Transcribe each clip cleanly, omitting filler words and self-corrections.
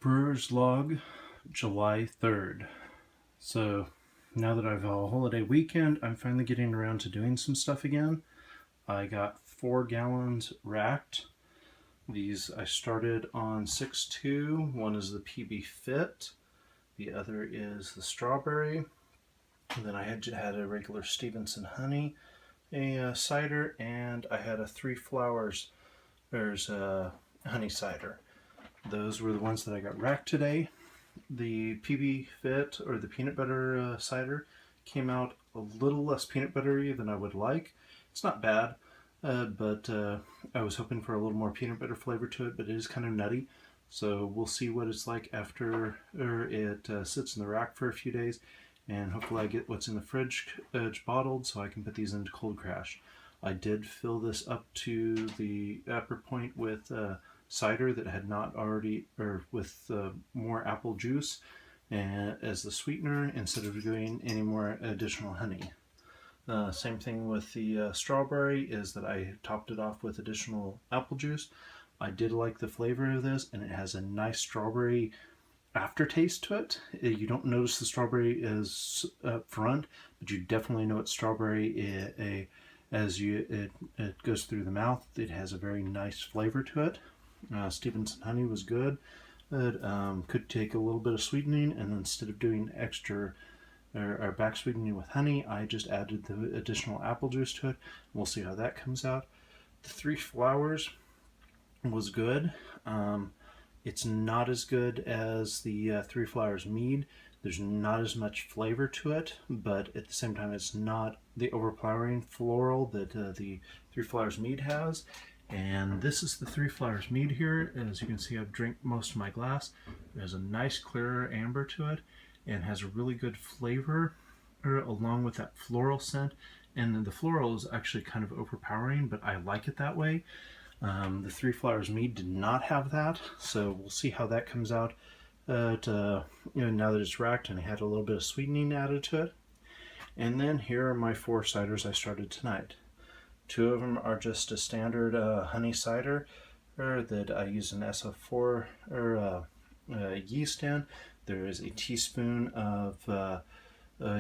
Brewers log, July 3rd. So now that I've had a holiday weekend, I'm finally getting around to doing some stuff again. I got 4 gallons racked. These I started on 6.2. One is the PB Fit. The other is the strawberry. And then I had a regular Stephenson honey, a cider, and I had a 3 flowers. There's a honey cider. Those were the ones that I got racked today. The PB Fit, or the peanut butter cider, came out a little less peanut buttery than I would like. It's not bad, but I was hoping for a little more peanut butter flavor to it, but it is kind of nutty. So we'll see what it's like after it sits in the rack for a few days, and hopefully I get what's in the fridge bottled so I can put these into cold crash. I did fill this up to the upper point with cider that had not already, or with more apple juice as the sweetener instead of doing any more additional honey. Same thing with the strawberry, is that I topped it off with additional apple juice. I did like the flavor of this, and it has a nice strawberry aftertaste to it. You don't notice the strawberry is up front, but you definitely know it's strawberry as it goes through the mouth. It has a very nice flavor to it. Stephenson honey was good. It could take a little bit of sweetening, and instead of doing extra or back sweetening with honey, I just added the additional apple juice to it. We'll see how that comes out. The 3 flowers was good. It's not as good as the 3 flowers mead. There's not as much flavor to it, but at the same time it's not the overpowering floral that the 3 flowers mead has. And this is the 3 flowers mead here. And as you can see, I've drank most of my glass. There's a nice clear amber to it and has a really good flavor along with that floral scent. And then the floral is actually kind of overpowering, but I like it that way. The 3 flowers mead did not have that, so we'll see how that comes out now that it's racked and it had a little bit of sweetening added to it. And then here are my 4 ciders I started tonight. 2 of them are just a standard honey cider that I use an SO4 yeast in. There is a teaspoon of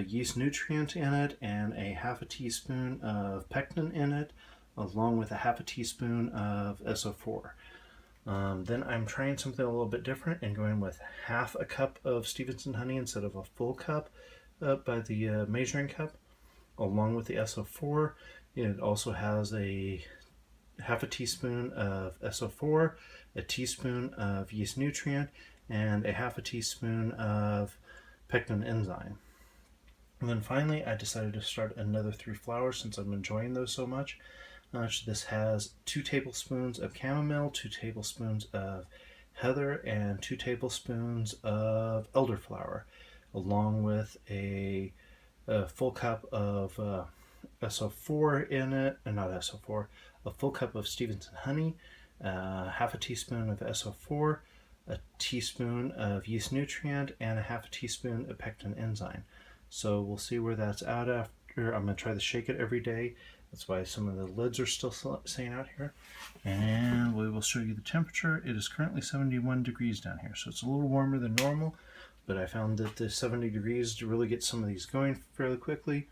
yeast nutrient in it and a half a teaspoon of pectin in it, along with a half a teaspoon of SO4. Then I'm trying something a little bit different and going with half a cup of Stephenson honey instead of a full cup by the measuring cup, along with the SO4. It also has a half a teaspoon of SO4, a teaspoon of yeast nutrient, and a half a teaspoon of pectin enzyme. And then finally, I decided to start another 3 flowers since I'm enjoying those so much. This has 2 tablespoons of chamomile, 2 tablespoons of heather, and 2 tablespoons of elderflower, along with a full cup of SO4 in it, not SO4, a full cup of Stephenson honey, half a teaspoon of SO4, a teaspoon of yeast nutrient, and a half a teaspoon of pectin enzyme. So we'll see where that's at after. I'm going to try to shake it every day. That's why some of the lids are still staying out here. And we will show you the temperature. It is currently 71 degrees down here, so it's a little warmer than normal, but I found that the 70 degrees to really get some of these going fairly quickly.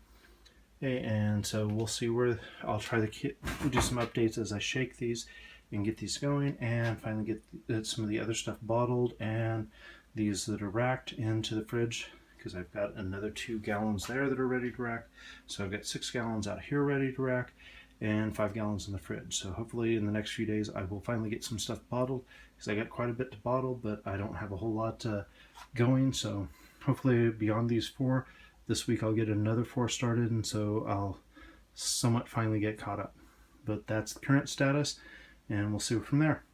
And so we'll see where I'll try to do some updates as I shake these and get these going, and finally get some of the other stuff bottled and these that are racked into the fridge, because I've got another 2 gallons there that are ready to rack. So I've got 6 gallons out here ready to rack and 5 gallons in the fridge. So hopefully in the next few days I will finally get some stuff bottled, because I got quite a bit to bottle, but I don't have a whole lot going. So hopefully beyond these 4, this week I'll get another 4 started, and so I'll somewhat finally get caught up. But that's the current status, and we'll see from there.